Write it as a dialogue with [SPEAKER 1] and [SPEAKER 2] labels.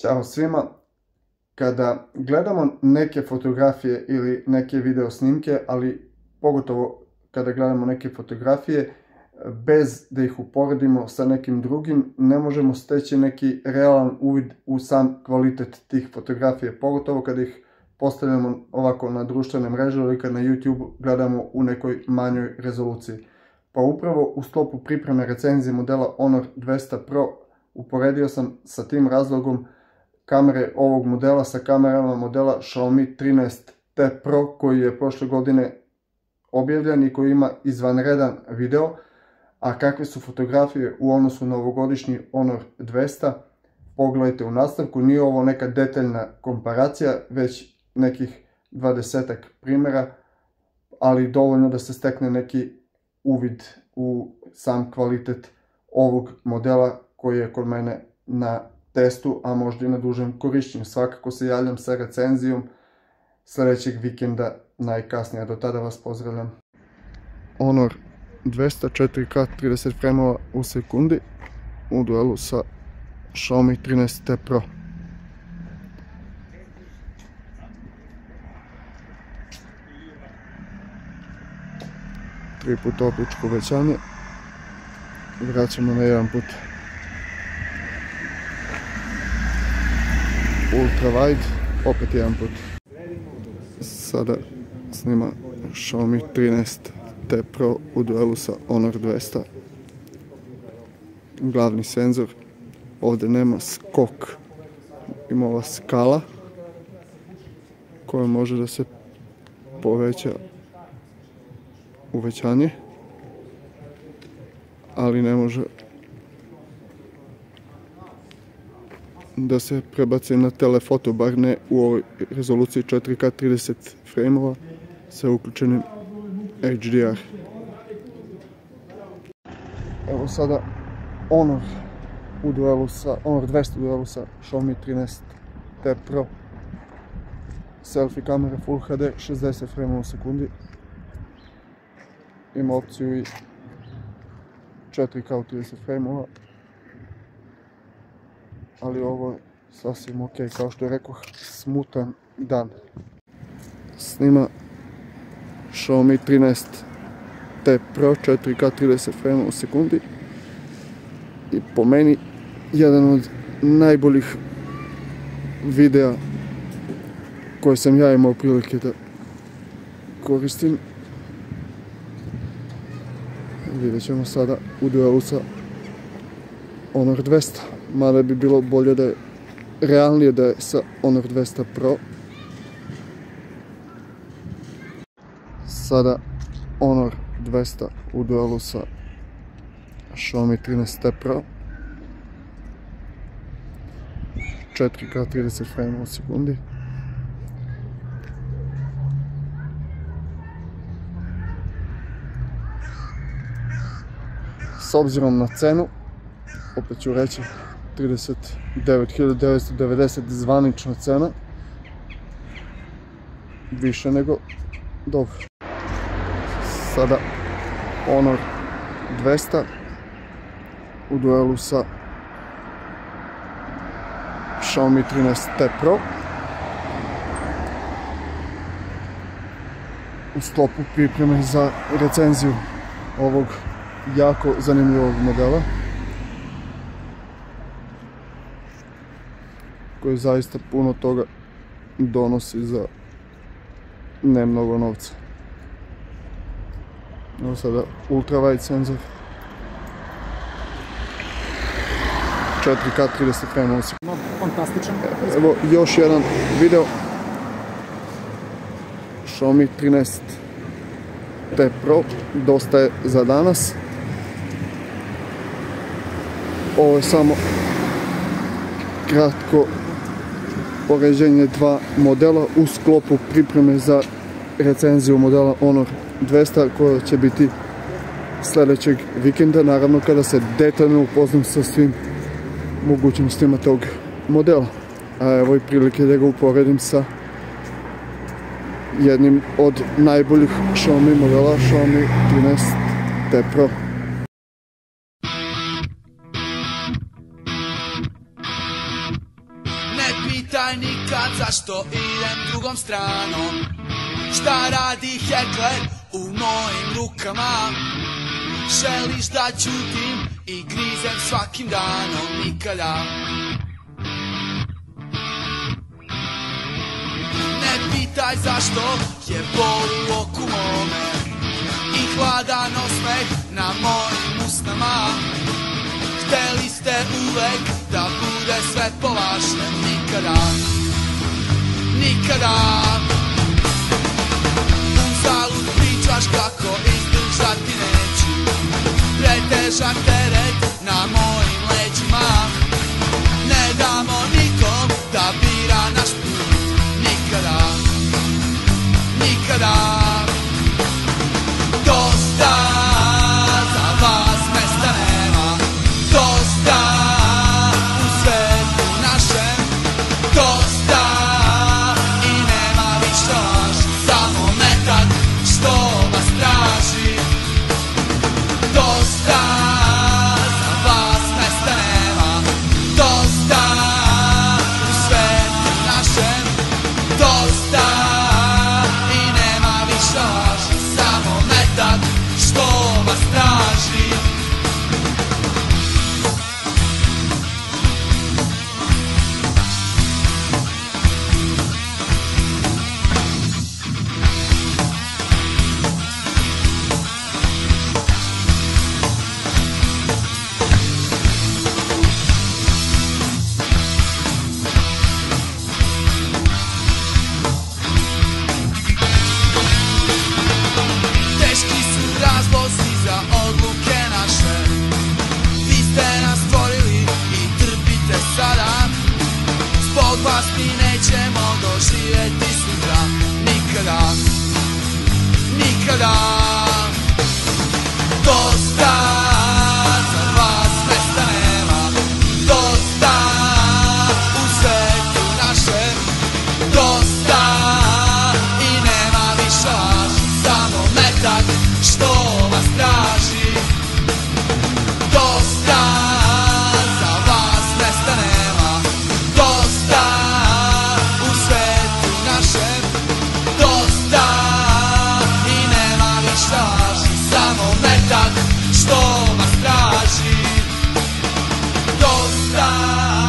[SPEAKER 1] Ćao svima. Kada gledamo neke fotografije ili neke video snimke, ali pogotovo kada gledamo neke fotografije, bez da ih uporedimo sa nekim drugim, ne možemo steći neki realan uvid u sam kvalitet tih fotografije, pogotovo kada ih postavljamo ovako na društvene mreže ili kad na YouTube gledamo u nekoj manjoj rezoluciji. Pa upravo u sklopu pripreme recenzije modela Honor 200 Pro uporedio sam sa tim razlogom kamere ovog modela sa kamerama modela Xiaomi 13T Pro koji je prošle godine objavljen i koji ima izvanredan video, a kakve su fotografije u odnosu na ovogodišnji Honor 200, pogledajte u nastavku. Nije ovo neka detaljna komparacija, već nekih 20-ak primjera, ali dovoljno da se stekne neki uvid u sam kvalitet ovog modela koji je kod mene na testu, a možda i na dužem korišćenju. Svakako se javljam sa recenzijom sljedećeg vikenda najkasnije. Do tada vas pozdravljam. Honor 200 4K 30 frame u sekundi u duelu sa Xiaomi 13T Pro. Tri puta optičko uvećanje. Vraćamo na jedan put ultra wide, opet jedan put. Sada snima Xiaomi 13T Pro u duelu sa Honor 200. Glavni senzor, ovdje nema skok, ima ova skala koja može da se poveća uvećanje, ali ne može da se prebaci na telefoto, bar ne u ovoj rezoluciji 4K 30 frame sa uključenim HDR. Evo sada Honor 200 u duelu sa Xiaomi 13T Pro. Selfie kamera Full HD 60 frame u sekundi. Ima opciju i 4K u 30 frame, ali ovo je sasvim ok, kao što je rekao, smutan dan. Snima Xiaomi 13T Pro 4K 30 frame u sekundi i po meni jedan od najboljih videa koje sam ja imao prilike da koristim. Vidjet ćemo sada u duelu sa Honor 200, mada bi bilo bolje da je realnije da je sa Honor 200 Pro. Sada Honor 200 u duelu sa Xiaomi 13T Pro. 4K 30 frame u sekundi. S obzirom na cenu, opet ću reći 39.990 zvanična cena, više nego dobro. Sada Honor 200 u duelu sa Xiaomi 13T Pro u sklopu pripreme za recenziju ovog jako zanimljivog modela koji zaista puno toga donosi za ne mnogo novca. Evo sada ultra wide senzor, 4K 30 frame u sekundi.
[SPEAKER 2] Fantastičan.
[SPEAKER 1] Evo još jedan video Xiaomi 13T Pro, dosta je za danas. Ovo je samo kratko poređenje dva modela u sklopu pripreme za recenziju modela Honor 200 koja će biti sljedećeg vikenda, naravno kada se detaljno upoznam sa svim mogućnostima tog modela. A evo i prilike da ga uporedim sa jednim od najboljih Xiaomi modela, Xiaomi 13T Pro.
[SPEAKER 2] pitaj nikad zašto idem drugom stranom. Šta radi hekler u mojim rukama? Želiš da ćutim i grizem svakim danom. Nikada ne pitaj zašto je bol u oku mome i hladan osmeh na mojim usnama. Hteli ste uvek da bude sve po vašem. Nikada, nikada. Uzalud pričaš kako izdržati neću. Pretežak teret na mojim leđima. Ne damo nikom da bira naš put. Nikada, nikada. Dosta, za vas mesta nema. Dosta, u svetu našem. Dosta, i nema više laž. Samo metak što vas traži. Dosta, za vas mesta nema. Dosta, u svetu našem. Dosta, i nema više laž. Samo metak što vas traži. Teški su razlozi za odluke naše. Vi ste nas stvorili i trpite sada. Zbog vas mi nećemo doživjeti sutra. Nikada, nikada. Dosta, za vas mesta nema. Dosta, u svetu našem. Dosta, i nema više laž. Samo metak što vas traži. Dosta, za vas mesta nema. Dosta, u svetu našem. Dosta, i nema više laž. Samo metak što vas traži. Dosta.